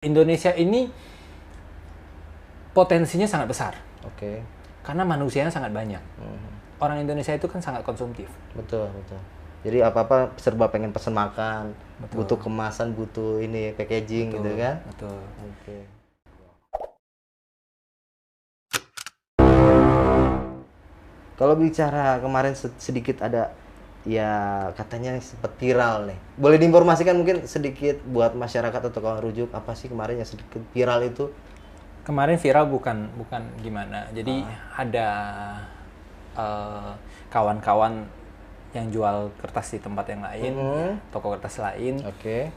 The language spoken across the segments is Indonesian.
Indonesia ini potensinya sangat besar. Oke. Karena manusianya sangat banyak. Orang Indonesia itu kan sangat konsumtif. Betul, betul. Jadi apa-apa serba pengen pesen makan, Betul. butuh kemasan, butuh ini packaging Betul, gitu kan? betul. Oke. Kalau bicara kemarin sedikit ada ya katanya sempat viral nih. Boleh diinformasikan mungkin sedikit buat masyarakat atau kawan rujuk apa sih kemarin yang sedikit viral itu? Kemarin viral bukan gimana. Jadi ada kawan-kawan yang jual kertas di tempat yang lain, toko kertas lain, Oke.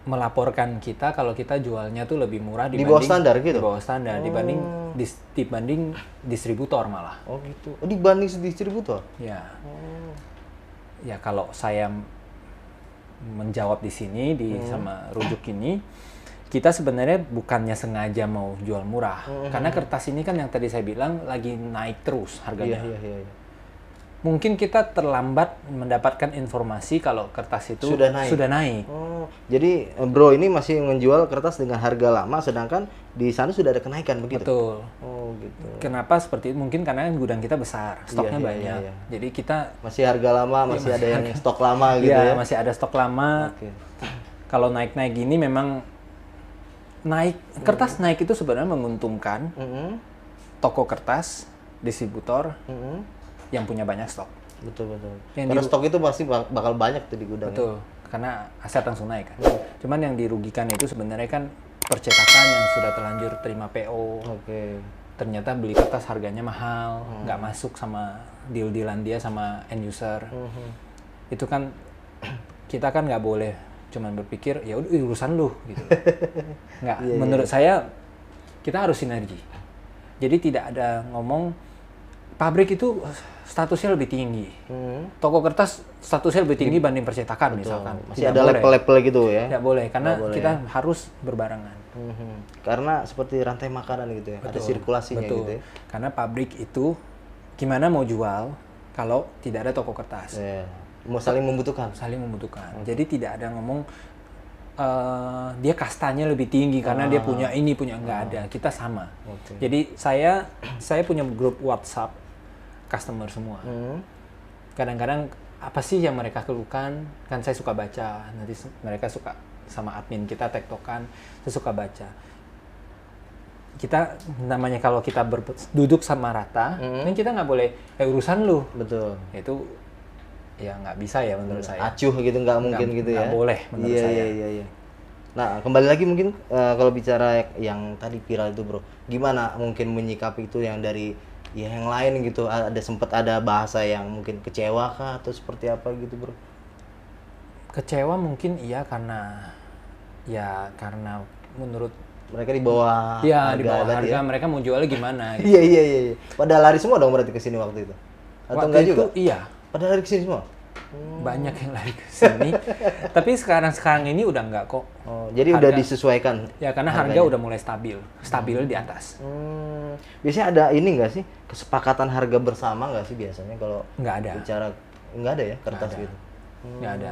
melaporkan kita kalau kita jualnya tuh lebih murah Di bawah standar gitu? Di bawah standar dibanding distributor malah. Oh gitu. Oh dibanding distributor? Ya. Ya kalau saya menjawab di sini sama rujuk ini, kita sebenarnya bukannya sengaja mau jual murah. Karena kertas ini kan yang tadi saya bilang lagi naik terus harganya. Iya. Mungkin kita terlambat mendapatkan informasi kalau kertas itu sudah naik. Oh, jadi bro ini masih menjual kertas dengan harga lama, sedangkan di sana sudah ada kenaikan begitu? Betul. Oh gitu. Kenapa seperti itu? Mungkin karena gudang kita besar, stoknya banyak. Iya. Jadi kita masih harga lama, masih ada yang stok lama gitu ya? masih ada stok lama. Oke. Kalau naik-naik gini memang kertas naik itu sebenarnya menguntungkan toko kertas, distributor, yang punya banyak stok. Betul. Karena stok itu pasti bakal banyak tuh di gudang. Betul, karena aset langsung naik kan. Cuman yang dirugikan itu sebenarnya kan percetakan yang sudah terlanjur terima PO. Oke. Ternyata beli kertas harganya mahal, nggak masuk sama deal-dealan dia sama end user. Itu kan kita kan nggak boleh cuman berpikir ya udah urusan lu gitu. Nggak, menurut saya kita harus sinergi. Jadi tidak ada ngomong pabrik itu statusnya lebih tinggi. Toko kertas statusnya lebih tinggi banding percetakan. Betul. Misalkan. Masih ada level-level gitu ya? Tidak boleh, karena kita harus berbarengan. Karena seperti rantai makanan gitu ya, ada sirkulasinya gitu ya? Karena pabrik itu gimana mau jual kalau tidak ada toko kertas? Mau saling membutuhkan? Saling membutuhkan. Jadi tidak ada ngomong dia kastanya lebih tinggi karena dia punya ini, punya nggak ada. Kita sama. Jadi saya punya grup WhatsApp customer semua. Kadang-kadang apa sih yang mereka keluhkan? Kan saya suka baca. Nanti mereka suka sama admin kita tektokan. Saya suka baca. Kita namanya kalau kita duduk sama rata, kan kita nggak boleh urusan lu. Betul. Itu ya nggak bisa ya menurut saya. Acuh gitu nggak mungkin gitu ya? Nggak boleh menurut saya. Iya. Nah kembali lagi mungkin kalau bicara yang tadi viral itu bro, gimana mungkin menyikapi itu yang dari ya yang lain gitu, sempat ada bahasa yang mungkin kecewa kah atau seperti apa gitu bro? Kecewa mungkin iya karena menurut mereka di bawah harga ya? Mereka mau jualnya gimana gitu. Iya. Pada lari semua dong berarti ke sini waktu itu? Atau enggak juga? Iya. Pada lari ke sini semua? Banyak yang lari ke sini. Tapi sekarang ini udah enggak kok. Oh, jadi udah disesuaikan? Ya karena harga udah mulai stabil di atas. Biasanya ada ini nggak sih kesepakatan harga bersama nggak sih biasanya kalau nggak ada? Nggak ada ya kertas gitu? Nggak ada.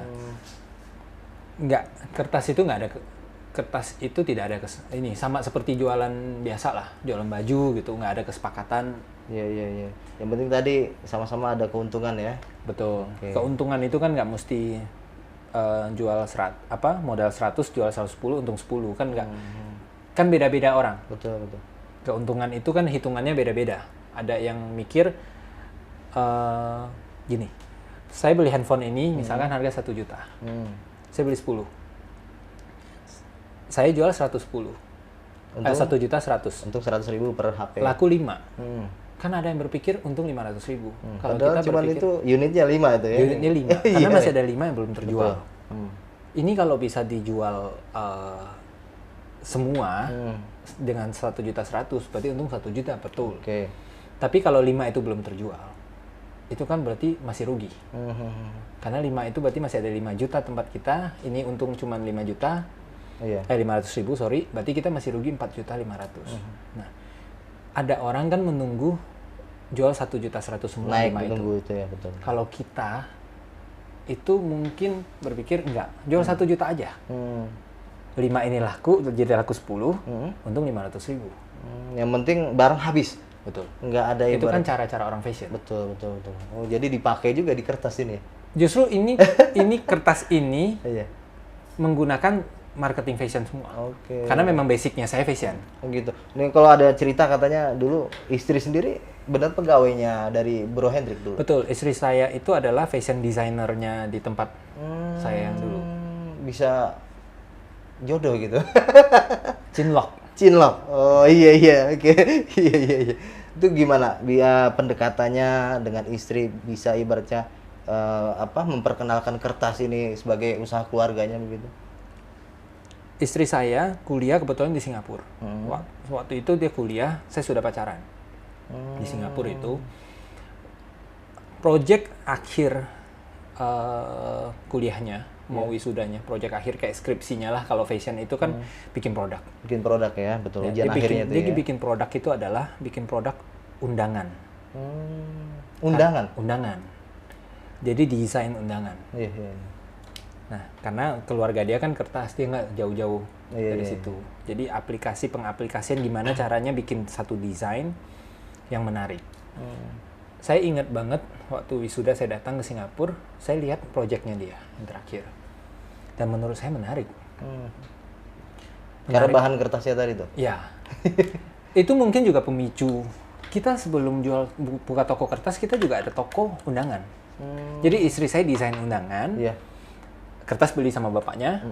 Nggak, kertas itu nggak ada. Kertas itu tidak ada ini sama seperti jualan biasa lah, jualan baju gitu, nggak ada kesepakatan. Iya. Yang penting tadi sama-sama ada keuntungan ya. Betul. Okay. Keuntungan itu kan nggak mesti jual modal 100 jual 110 untung 10 kan nggak. Kan beda-beda orang. Betul. Keuntungan itu kan hitungannya beda-beda. Ada yang mikir gini. Saya beli handphone ini misalkan harga 1 juta. Saya beli 10. Saya jual 110. 1 juta 100. Untuk 100.000 per HP. Laku 5. Kan ada yang berpikir untung 500.000. Kalau kita cuma itu unitnya 5 itu ya. Unitnya 5. Karena masih ada 5 yang belum terjual. Ini kalau bisa dijual semua dengan 1 juta 100, berarti untung 1 juta, betul. Oke. Tapi kalau 5 itu belum terjual, itu kan berarti masih rugi. Karena 5 itu berarti masih ada 5 juta tempat kita, ini untung cuma 5 juta, 500.000, sorry, berarti kita masih rugi 4.500.000. Nah, ada orang kan menunggu jual 1 juta 100 semua. Naik menunggu itu ya, betul. Kalau kita itu mungkin berpikir enggak, jual 1 juta aja. 5 ini laku, jadi laku 10, untung 500.000. Yang penting barang habis. Betul. Nggak ada Itu kan ibarat. cara-cara orang fashion. Betul. Oh, jadi dipakai juga di kertas ini. Justru ini kertas ini Iya. menggunakan marketing fashion semua. Oke. Karena memang basicnya saya fashion. Oh, gitu. Nih kalau ada cerita katanya dulu istri sendiri benar pegawainya dari Bro Hendrik dulu. Betul, istri saya itu adalah fashion designernya di tempat saya yang dulu. Bisa jodoh gitu. Cinlok. Cinlok. Oh iya. Oke. Iya. Itu gimana? Pendekatannya dengan istri bisa ibaratnya memperkenalkan kertas ini sebagai usaha keluarganya begitu. Istri saya kuliah kebetulan di Singapura. Waktu itu dia kuliah, saya sudah pacaran. Di Singapura itu. Project akhir kuliahnya, mau wisudanya, project akhir kayak skripsinya lah kalau fashion itu kan bikin produk. Bikin produk ya, betul. Ya, Ujian akhirnya itu dia ya. bikin produk itu adalah bikin produk undangan. Undangan? Undangan. Jadi desain undangan. Iya. Nah, karena keluarga dia kan kertas, dia nggak jauh-jauh dari Iya. situ. Jadi pengaplikasian gimana caranya bikin satu desain yang menarik. Saya ingat banget waktu wisuda saya datang ke Singapura, saya lihat proyeknya dia yang terakhir. Dan menurut saya menarik. Karena bahan kertasnya tadi tuh? Ya. Itu mungkin juga pemicu. Kita sebelum buka toko kertas, kita juga ada toko undangan. Jadi istri saya desain undangan, Iya. kertas beli sama bapaknya,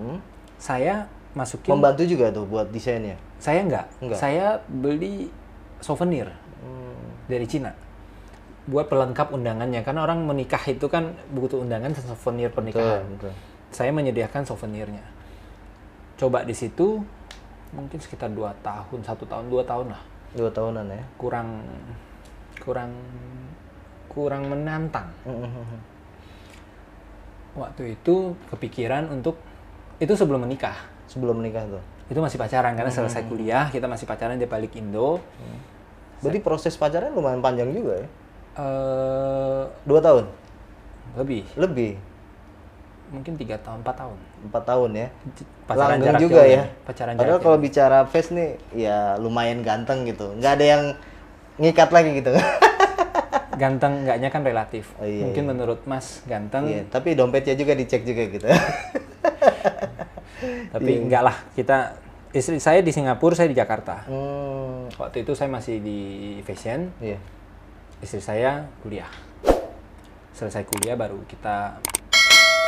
saya masukin. Membantu juga tuh buat desainnya? Saya enggak. Enggak. Saya beli souvenir dari Cina buat pelengkap undangannya. Karena orang menikah itu kan butuh undangan dan souvenir pernikahan. Betul. Saya menyediakan souvenirnya. Coba di situ mungkin sekitar 2 tahun, 1 tahun, 2 tahun lah. 2 tahunan ya? Kurang menantang. Waktu itu kepikiran untuk itu sebelum menikah. Sebelum menikah tuh? Itu masih pacaran karena selesai kuliah kita masih pacaran, dia balik Indo. Berarti proses pacaran lumayan panjang juga ya? 2 2 tahun? lebih mungkin 3 tahun 4 tahun 4 tahun ya? pacaran Langgeng jarak juga jauh ya? pacaran Padahal jarak kalau jauh. bicara face nih ya lumayan ganteng gitu. Nggak ada yang ngikat lagi gitu. Ganteng enggaknya kan relatif. Oh, iya, Mungkin iya. menurut Mas ganteng, Iya, tapi dompetnya juga dicek juga gitu. tapi Iya. enggak lah. Istri saya di Singapura, saya di Jakarta. Hmm, Waktu itu saya masih di fashion, iya. istri saya kuliah. Selesai kuliah baru kita,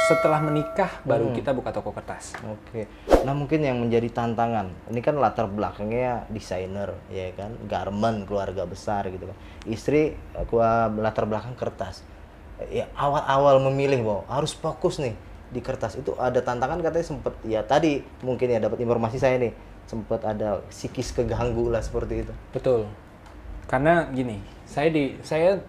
setelah menikah baru kita buka toko kertas. Oke. Nah mungkin yang menjadi tantangan, ini kan latar belakangnya desainer, ya kan, garment, keluarga besar gitu kan. Istri latar belakang kertas. Ya awal-awal memilih bahwa harus fokus nih di kertas itu ada tantangan katanya sempet ya tadi mungkin ya dapat informasi saya nih sempet ada psikis keganggu lah seperti itu. Betul. Karena gini, saya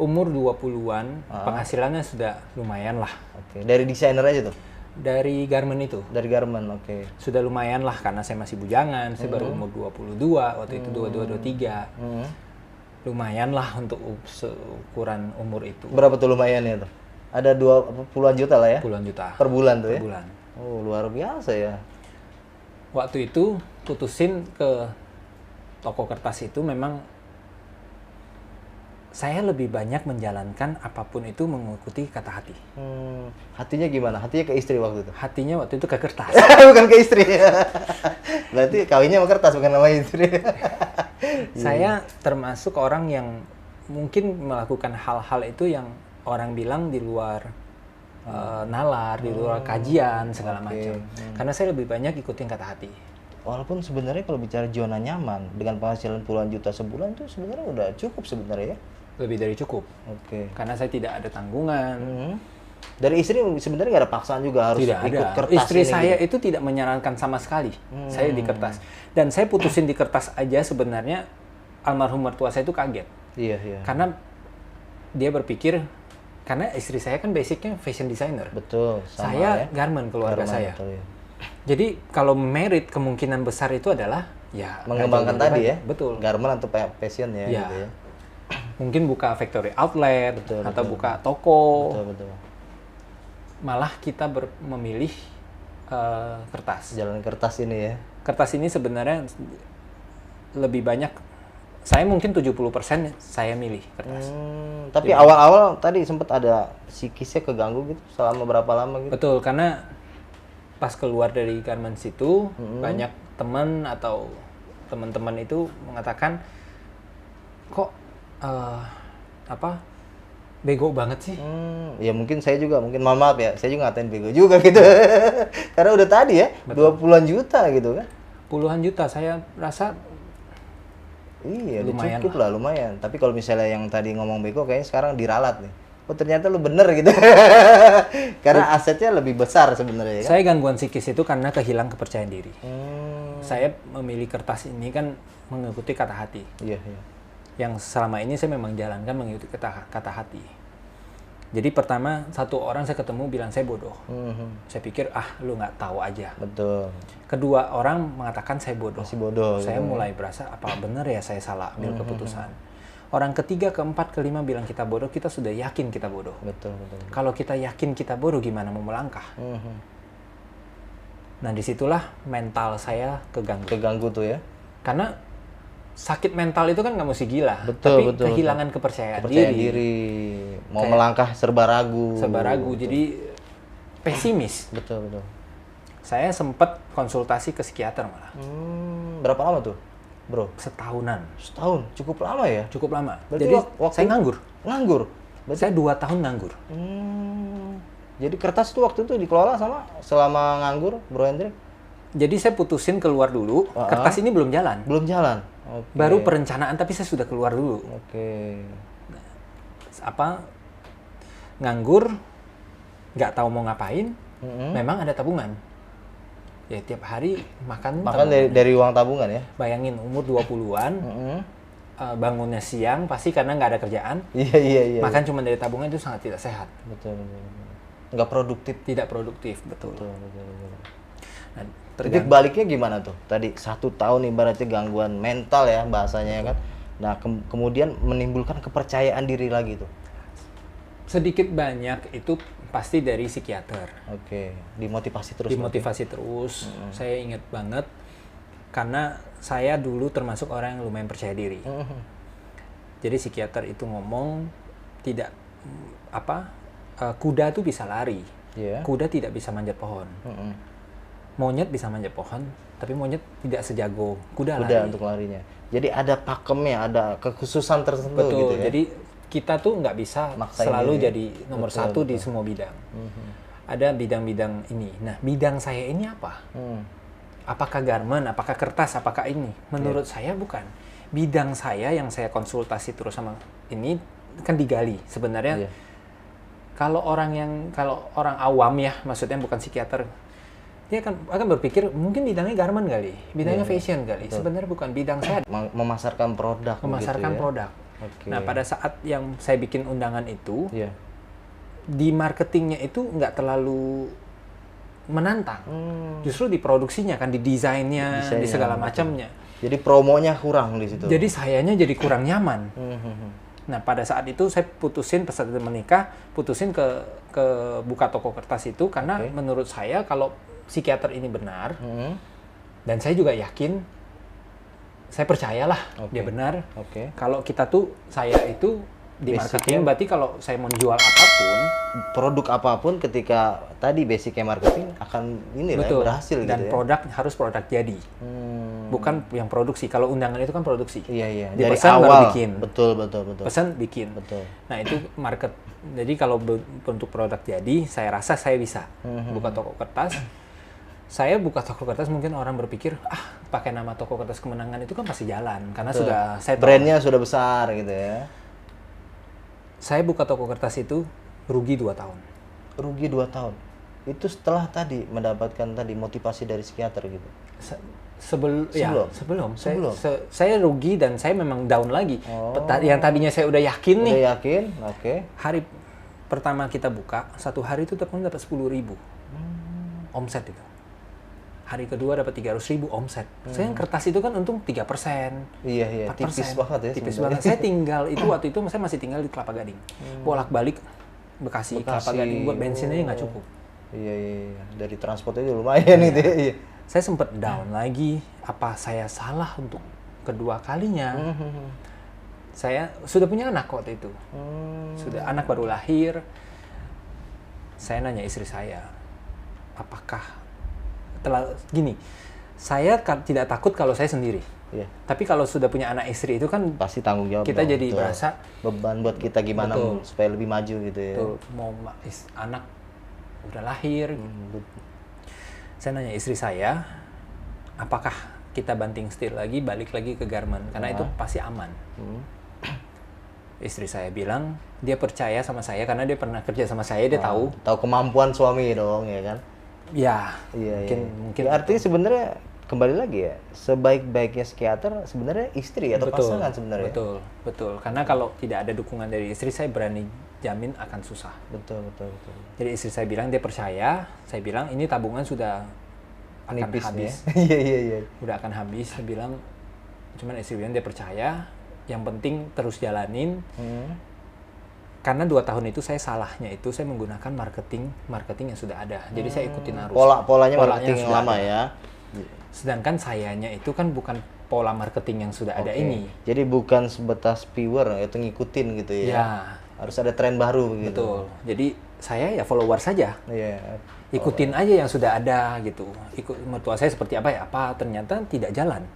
umur 20-an, penghasilannya sudah lumayan lah. Oke. Dari desainer aja tuh? Dari garment itu. Dari garment, oke. Sudah lumayan lah karena saya masih bujangan, saya baru umur 22, waktu itu 22, 23. Lumayan lah untuk seukuran umur itu. Berapa tuh lumayan ya tuh? Ada puluhan juta lah ya? Puluhan juta. Per bulan tuh ya? Per bulan. Oh, luar biasa ya. Waktu itu putusin ke toko kertas itu memang saya lebih banyak menjalankan apapun itu mengikuti kata hati. Hatinya gimana? Hatinya ke istri waktu itu? Hatinya waktu itu ke kertas. Bukan ke istri. Berarti kawinnya sama kertas bukan sama istri. Saya termasuk orang yang mungkin melakukan hal-hal itu yang orang bilang di luar nalar, di luar kajian segala macam. Karena saya lebih banyak ikutin kata hati. Walaupun sebenarnya kalau bicara zona nyaman dengan penghasilan puluhan juta sebulan itu sebenarnya udah cukup sebenarnya ya. Lebih dari cukup. Oke. Karena saya tidak ada tanggungan. Dari istri sebenarnya nggak ada paksaan juga harus Tidak ikut ada. kertas Istri ini saya gitu. itu tidak menyarankan sama sekali. Saya di kertas. Dan saya putusin di kertas aja sebenarnya almarhum mertua saya itu kaget. Iya, iya. Karena dia berpikir, karena istri saya kan basicnya fashion designer. Betul, sama Saya ya. garment keluarga Garment, saya. betul, ya. Jadi kalau merit kemungkinan besar itu adalah ya Mengembangkan nggak jauh tadi dari ya. betul. Garment atau fashion ya, Ya. gitu ya. Mungkin buka factory outlet Betul, atau betul. buka toko. Betul, betul. Malah kita memilih kertas. Jalan kertas ini ya. Kertas ini sebenarnya lebih banyak, saya mungkin 70% saya milih kertas. Tapi awal-awal tadi sempat ada psikisnya keganggu gitu selama berapa lama gitu? Betul, karena pas keluar dari garments itu banyak teman atau teman-teman itu mengatakan kok bego banget sih. Ya mungkin saya juga, maaf ya, saya juga ngatain bego juga gitu. Karena udah tadi ya, 20-an juta gitu kan. Puluhan juta, saya rasa iya, lumayan cukup lah, lumayan. Tapi kalau misalnya yang tadi ngomong bego, kayaknya sekarang diralat nih. Oh ternyata lu bener gitu. Karena asetnya lebih besar sebenarnya. Kan? Saya gangguan psikis itu karena kehilangan kepercayaan diri. Saya memilih kertas ini kan mengikuti kata hati. Iya, iya. Yang selama ini saya memang jalankan mengikuti kata hati. Jadi pertama, satu orang saya ketemu bilang saya bodoh. Saya pikir, lu nggak tahu aja. Betul. Kedua orang mengatakan saya bodoh. Masih bodoh. Saya mulai berasa, apa benar ya saya salah ambil keputusan. Orang ketiga, keempat, kelima bilang kita bodoh, kita sudah yakin kita bodoh. Betul, betul. Kalau kita yakin kita bodoh, gimana mau melangkah? Nah disitulah mental saya keganggu. Keganggu tuh ya? Karena sakit mental itu kan nggak mesti gila, betul, tapi betul, kehilangan betul. kepercayaan diri. Mau melangkah serba ragu. Jadi pesimis. Betul, betul. Saya sempat konsultasi ke psikiater malah. Berapa lama tuh, bro? Setahunan. Setahun, cukup lama ya? Cukup lama. Berarti jadi waktu saya nganggur. Nganggur? Berarti... Saya 2 tahun nganggur. Jadi kertas tuh waktu itu dikelola selama nganggur, Bro Hendrik? Jadi saya putusin keluar dulu, kertas ini belum jalan. Belum jalan? Okay. Baru perencanaan, tapi saya sudah keluar dulu. Oke. Nganggur, nggak tahu mau ngapain, memang ada tabungan. Ya tiap hari makan dari uang tabungan ya? Bayangin umur 20-an, bangunnya siang, pasti karena nggak ada kerjaan. Iya. Makan cuma dari tabungan itu sangat tidak sehat. Betul. Nggak produktif. Tidak produktif, betul. Nah, titik baliknya gimana tuh? Tadi 1 tahun ibaratnya gangguan mental ya bahasanya kan. Nah kemudian menimbulkan kepercayaan diri lagi tuh. Sedikit banyak itu pasti dari psikiater. Oke, dimotivasi terus. Saya ingat banget karena saya dulu termasuk orang yang lumayan percaya diri. Jadi psikiater itu ngomong kuda tuh bisa lari. Kuda tidak bisa manjat pohon. Monyet bisa manjat pohon, tapi monyet tidak sejago kuda lari. Untuk larinya. Jadi ada pakemnya, ada kekhususan tertentu. Betul, gitu ya. jadi kita tuh nggak bisa selalu jadi nomor satu di semua bidang. Ada bidang-bidang ini. Nah, bidang saya ini apa? Apakah garment, apakah kertas, apakah ini? Menurut saya bukan. Bidang saya yang saya konsultasi terus sama ini kan digali. Sebenarnya kalau orang awam ya, maksudnya bukan psikiater, dia akan berpikir mungkin bidangnya garment kali, bidangnya fashion kali. Sebenarnya bukan bidang saya. Memasarkan produk. Memasarkan produk. Okay. Nah pada saat yang saya bikin undangan itu, di marketingnya itu nggak terlalu menantang. Justru di produksinya kan, di desainnya, di segala macamnya. Jadi promonya kurang di situ. Jadi sayanya jadi kurang nyaman. Nah pada saat itu saya putusin peserta menikah, ke buka toko kertas itu karena menurut saya kalau psikiater ini benar, dan saya juga yakin. Saya percayalah dia benar. Kalau kita tuh, saya itu di marketing, berarti kalau saya mau jual apapun, produk apapun, ketika tadi basicnya marketing akan berhasil. Dan gitu produk harus produk jadi, bukan yang produksi. Kalau undangan itu kan produksi. Iya. Dari awal baru bikin. Betul. Pesan bikin. Betul. Nah itu market. Jadi kalau untuk produk jadi, saya rasa saya bisa buka toko kertas. Saya buka toko kertas, mungkin orang berpikir, pakai nama toko kertas kemenangan itu kan pasti jalan. Karena sudah saya brandnya sudah besar gitu ya. Saya buka toko kertas itu rugi 2 tahun. Rugi 2 tahun? Itu setelah tadi mendapatkan motivasi dari psikiater gitu? Sebelum. Saya rugi dan saya memang down lagi. Yang tadinya saya udah yakin nih. Udah yakin, Hari pertama kita buka, 1 hari itu dapat 10.000 omset itu. Hari kedua dapat 300.000 omset. Saya yang kertas itu kan untung 3%. Iya, 4%. tipis banget ya. Tipis banget. Saya tinggal waktu itu saya masih tinggal di Kelapa Gading. Bolak-balik Bekasi, Kelapa Gading buat bensin aja nggak cukup. Iya, iya, iya. Dari transport aja lumayan itu ya. Iya. Saya sempat down lagi, apa saya salah untuk kedua kalinya? Saya sudah punya anak waktu itu, sudah anak baru lahir. Saya nanya istri saya, apakah gini, saya tidak takut kalau saya sendiri. Iya. Tapi kalau sudah punya anak istri itu kan Pasti tanggung jawab. kita dong, jadi betul. merasa beban buat kita gimana supaya lebih maju gitu ya. betul, mau anak udah lahir. Saya nanya istri saya, apakah kita banting setir lagi, balik lagi ke garment, karena itu pasti aman. Istri saya bilang dia percaya sama saya karena dia pernah kerja sama saya, dia tahu Kemampuan suami dong ya kan. ya. Iya, Mungkin ya, artinya sebenarnya kembali lagi ya, sebaik-baiknya psikiater sebenarnya istri atau pasangan sebenarnya. Betul. Karena kalau tidak ada dukungan dari istri, saya berani jamin akan susah. Betul. Jadi istri saya bilang dia percaya, saya bilang ini tabungan sudah akan Nipis habis. Ya? Iya. Udah akan habis, saya bilang. Cuman istri bilang dia percaya, yang penting terus jalanin. Karena 2 tahun itu saya salahnya itu saya menggunakan marketing yang sudah ada. Jadi saya ikutin arus. Polanya marketing yang sudah lama ada. ya. Sedangkan sayanya itu kan bukan pola marketing yang sudah ada ini. Jadi bukan sebatas viewer itu ngikutin gitu ya. Ya, Harus ada tren baru gitu. betul. Jadi saya ya follower saja. Iya. Ikutin aja yang sudah ada gitu. Ikut mertua saya seperti apa ya apa, ternyata tidak jalan.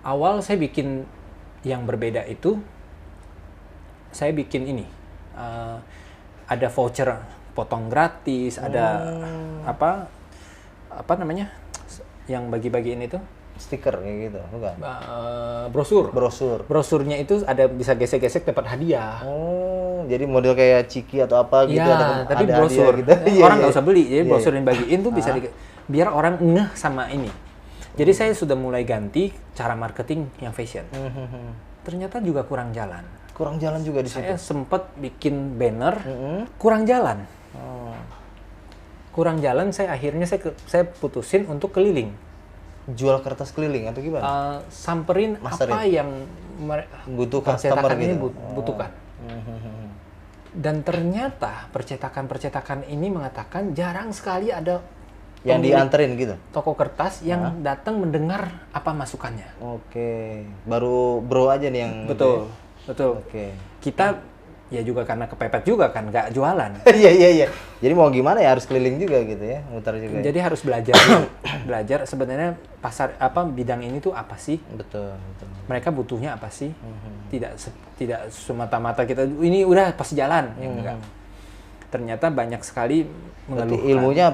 Awal saya bikin yang berbeda itu, saya bikin ini. Ada voucher potong gratis, ada apa namanya? Yang bagi-bagiin itu Stiker kayak gitu, bukan? brosur. Brosurnya itu ada bisa gesek-gesek dapat hadiah. Oh, jadi model kayak Ciki atau apa gitu Iya, tapi ada brosur hadiah gitu. orang nggak usah beli, jadi brosur yang bagiin tuh bisa biar orang ngeh sama ini. Jadi saya sudah mulai ganti cara marketing yang fashion. Ternyata juga kurang jalan. Kurang jalan juga di situ. Saya sempat bikin banner, kurang jalan. Kurang jalan, saya akhirnya saya putusin untuk keliling. Jual kertas keliling atau gimana? Samperin Masterin. apa yang Butuh percetakan customer ini gitu. butuhkan. Dan ternyata percetakan-percetakan ini mengatakan jarang sekali ada Yang pemilik dianterin gitu. toko kertas yang datang mendengar apa masukannya. Oke. Baru bro aja nih yang Betul. Oke. Kita ya juga karena kepepet juga kan, nggak jualan. Iya. Jadi mau gimana ya harus keliling juga gitu ya, muter juga. Jadi harus belajar dulu. Belajar sebenarnya pasar bidang ini tuh apa sih? Betul. Mereka butuhnya apa sih? Tidak semata-mata kita ini udah pasti jalan, ya enggak. Ternyata banyak sekali Berarti mengeluhkan. ilmunya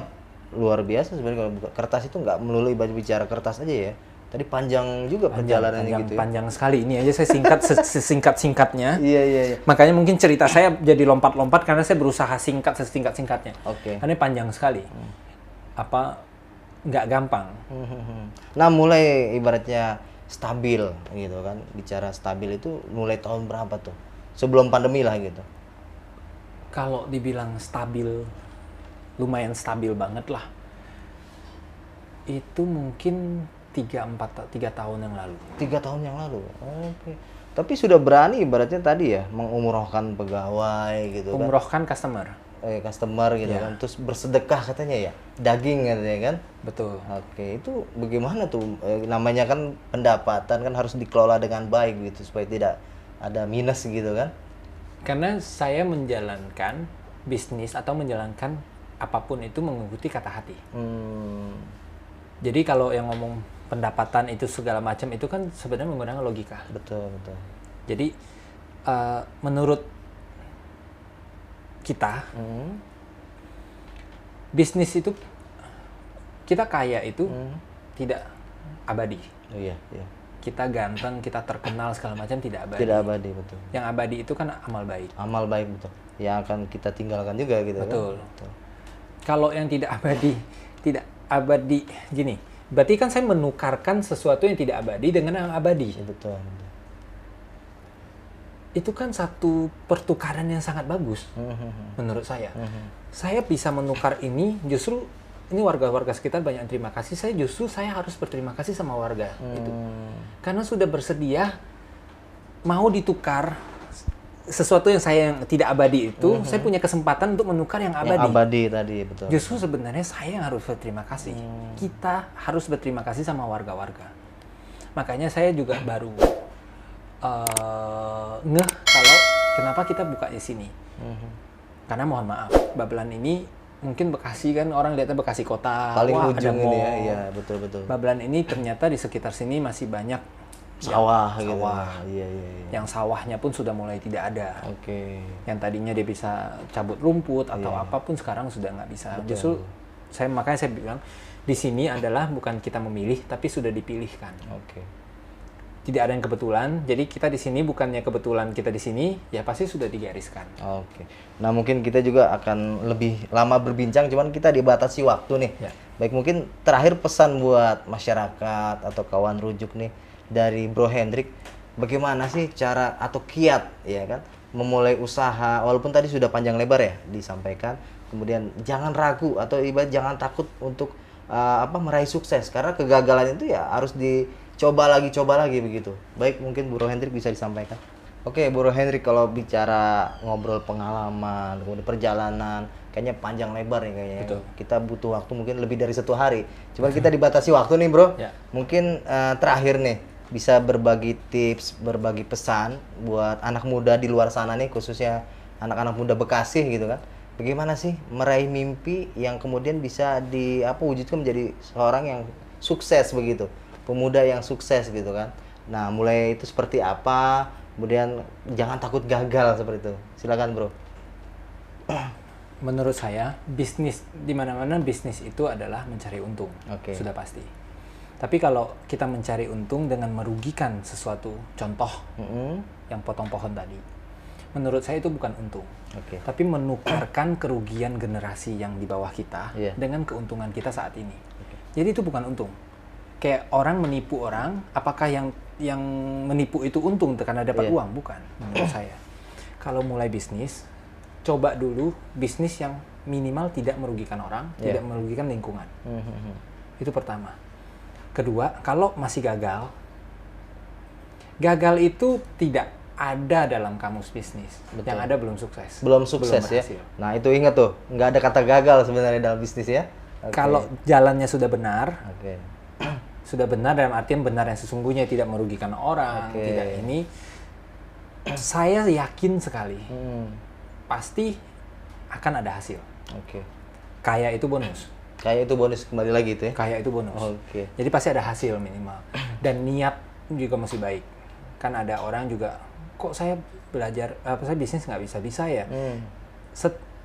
luar biasa sebenarnya kalau kertas itu nggak melulu bicara kertas aja ya. Tadi panjang juga perjalanannya gitu ya. Panjang sekali. Ini aja saya singkat sesingkat-singkatnya. Iya. Makanya mungkin cerita saya jadi lompat-lompat karena saya berusaha singkat sesingkat-singkatnya. Oke. Karena panjang sekali. Nggak gampang. Nah, mulai ibaratnya stabil gitu kan. Bicara stabil itu mulai tahun berapa tuh? Sebelum pandemi lah gitu. Kalau dibilang stabil, lumayan stabil banget lah. Itu mungkin 3 tahun yang lalu. 3 tahun yang lalu. Oke. Tapi sudah berani ibaratnya tadi ya mengumrohkan pegawai gitu kan. Umrohkan customer. Customer gitu kan. Terus bersedekah katanya ya. Daging katanya kan. Betul. Oke, itu bagaimana tuh? Namanya kan pendapatan kan harus dikelola dengan baik gitu supaya tidak ada minus gitu kan. Karena saya menjalankan bisnis atau menjalankan apapun itu mengikuti kata hati. Jadi kalau yang ngomong pendapatan itu segala macam itu kan sebenarnya menggunakan logika. Betul. Jadi menurut kita bisnis itu kita kaya itu tidak abadi. Oh iya. Kita ganteng, kita terkenal segala macam tidak abadi. Tidak abadi, betul. Yang abadi itu kan amal baik. Amal baik, betul. Yang akan kita tinggalkan juga gitu Betul. kan. Betul. Kalau yang tidak abadi gini. Berarti kan saya menukarkan sesuatu yang tidak abadi dengan yang abadi. Betul. Itu kan satu pertukaran yang sangat bagus menurut saya. Saya bisa menukar ini, justru ini warga-warga sekitar banyak terima kasih. Saya harus berterima kasih sama warga itu. Karena sudah bersedia mau ditukar sesuatu yang tidak abadi itu, saya punya kesempatan untuk menukar yang abadi. Yang abadi tadi, betul. Justru sebenarnya saya yang harus berterima kasih. Kita harus berterima kasih sama warga-warga. Makanya saya juga baru ngeh kalau kenapa kita buka di sini. Karena mohon maaf, Babelan ini mungkin Bekasi kan orang lihatnya Bekasi kota. Paling wah, ujung ada ini mall. ya, iya betul-betul. Babelan ini ternyata di sekitar sini masih banyak Sawah gitu. sawah. Iya, iya, iya. Yang sawahnya pun sudah mulai tidak ada. Oke. Yang tadinya dia bisa cabut rumput atau apapun sekarang sudah nggak bisa. Justru makanya saya bilang di sini adalah bukan kita memilih tapi sudah dipilihkan. Oke. Tidak ada yang kebetulan. Jadi kita di sini bukannya kebetulan kita di sini, ya pasti sudah digariskan. Oke. Nah, mungkin kita juga akan lebih lama berbincang, cuman kita dibatasi waktu nih. Ya. Baik, mungkin terakhir pesan buat masyarakat atau kawan rujuk nih dari Bro Hendrik, bagaimana sih cara atau kiat ya kan memulai usaha, walaupun tadi sudah panjang lebar ya disampaikan, kemudian jangan ragu atau ibarat jangan takut untuk meraih sukses, karena kegagalan itu ya harus dicoba lagi begitu. Baik, mungkin Bro Hendrik bisa disampaikan. Oke, Bro Hendrik, kalau bicara ngobrol pengalaman, kemudian perjalanan, kayaknya panjang lebar nih kayaknya. Betul. Kita butuh waktu mungkin lebih dari 1 hari. Cuman kita dibatasi waktu nih, Bro. Ya. Mungkin terakhir nih, bisa berbagi tips, berbagi pesan buat anak muda di luar sana nih, khususnya anak-anak muda Bekasi gitu kan. Bagaimana sih meraih mimpi yang kemudian bisa wujudkan menjadi seorang yang sukses begitu. Pemuda yang sukses gitu kan. Nah, mulai itu seperti apa? Kemudian jangan takut gagal seperti itu. Silakan, Bro. Menurut saya, bisnis di mana-mana bisnis itu adalah mencari untung. Oke. Sudah pasti. Tapi kalau kita mencari untung dengan merugikan sesuatu, contoh yang potong pohon tadi, menurut saya itu bukan untung. Oke. Tapi menukarkan kerugian generasi yang di bawah kita dengan keuntungan kita saat ini. Jadi itu bukan untung. Kayak orang menipu orang, apakah yang menipu itu untung karena dapat uang? Bukan, menurut saya. Kalau mulai bisnis, coba dulu bisnis yang minimal tidak merugikan orang, tidak merugikan lingkungan. Itu pertama. Kedua, kalau masih gagal itu tidak ada dalam kamus bisnis. Betul. Yang ada belum sukses. Belum sukses ya. Nah, itu ingat tuh, nggak ada kata gagal sebenarnya dalam bisnis ya. Kalau jalannya sudah benar, Oke. sudah benar dalam artian benar yang sesungguhnya, tidak merugikan orang, Oke. tidak ini, saya yakin sekali pasti akan ada hasil. Oke. Kaya itu bonus. Kayak itu bonus kembali lagi itu ya. Kaya itu bonus. Oke. Jadi pasti ada hasil minimal. Dan niat juga masih baik. Kan ada orang juga, kok saya belajar, saya bisnis nggak bisa-bisa ya.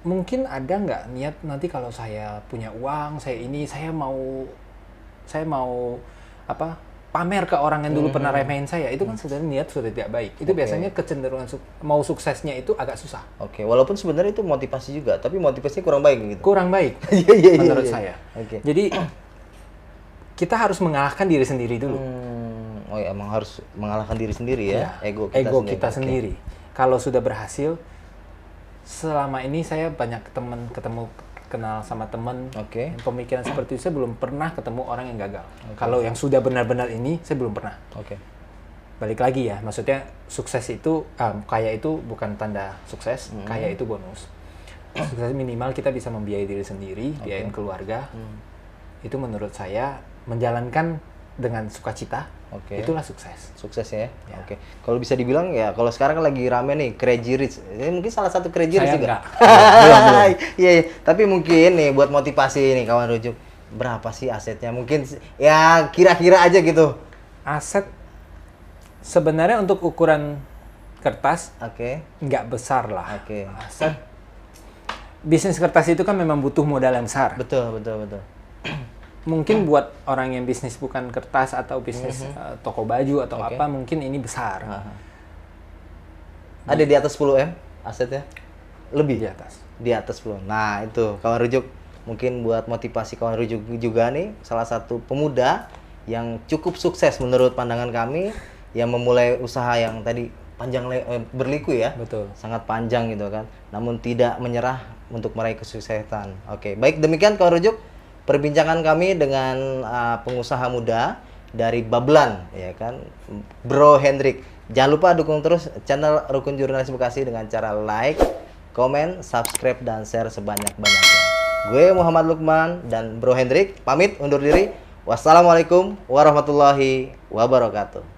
Mungkin ada nggak niat nanti kalau saya punya uang, saya mau pamer ke orang yang dulu pernah remehin saya. Itu kan sebenarnya niat sudah tidak baik. Itu biasanya kecenderungan mau suksesnya itu agak susah. Oke, walaupun sebenarnya itu motivasi juga, tapi motivasinya kurang baik gitu. Kurang baik Iya, menurut saya. Oke. Jadi kita harus mengalahkan diri sendiri dulu. Oh ya, emang harus mengalahkan diri sendiri ya, ego kita Oke. sendiri. Kalau sudah berhasil, selama ini saya banyak kenal sama teman Oke. yang pemikiran seperti itu. Saya belum pernah ketemu orang yang gagal. Kalau yang sudah benar-benar ini, saya belum pernah. Oke. Balik lagi ya, maksudnya sukses itu, kaya itu bukan tanda sukses, kaya itu bonus. Sukses minimal kita bisa membiayai diri sendiri, biayain keluarga. Itu menurut saya menjalankan dengan sukacita, itulah sukses. Sukses ya. Oke. Kalau bisa dibilang ya, kalau sekarang kan lagi rame nih Crazy Rich. Ini mungkin salah satu Crazy Rich juga. Belum. Iya. Tapi mungkin nih buat motivasi nih kawan rujuk, berapa sih asetnya? Mungkin ya kira-kira aja gitu. Aset sebenarnya untuk ukuran kertas nggak besar lah. Aset bisnis kertas itu kan memang butuh modal yang besar. Betul. Mungkin buat orang yang bisnis bukan kertas atau bisnis toko baju atau apa, mungkin ini besar. Ada di atas 10 M asetnya? Lebih? Di atas. Di atas 10. Nah, itu kawan rujuk. Mungkin buat motivasi kawan rujuk juga nih, salah satu pemuda yang cukup sukses menurut pandangan kami, yang memulai usaha yang tadi berliku ya. Betul. Sangat panjang gitu kan. Namun tidak menyerah untuk meraih kesuksesan. Oke, baik demikian kawan rujuk. Perbincangan kami dengan pengusaha muda dari Babelan, ya kan, Bro Hendrik. Jangan lupa dukung terus channel Rukun Jurnalis Bekasi dengan cara like, komen, subscribe, dan share sebanyak-banyaknya. Gue Muhammad Lukman dan Bro Hendrik pamit undur diri. Wassalamualaikum warahmatullahi wabarakatuh.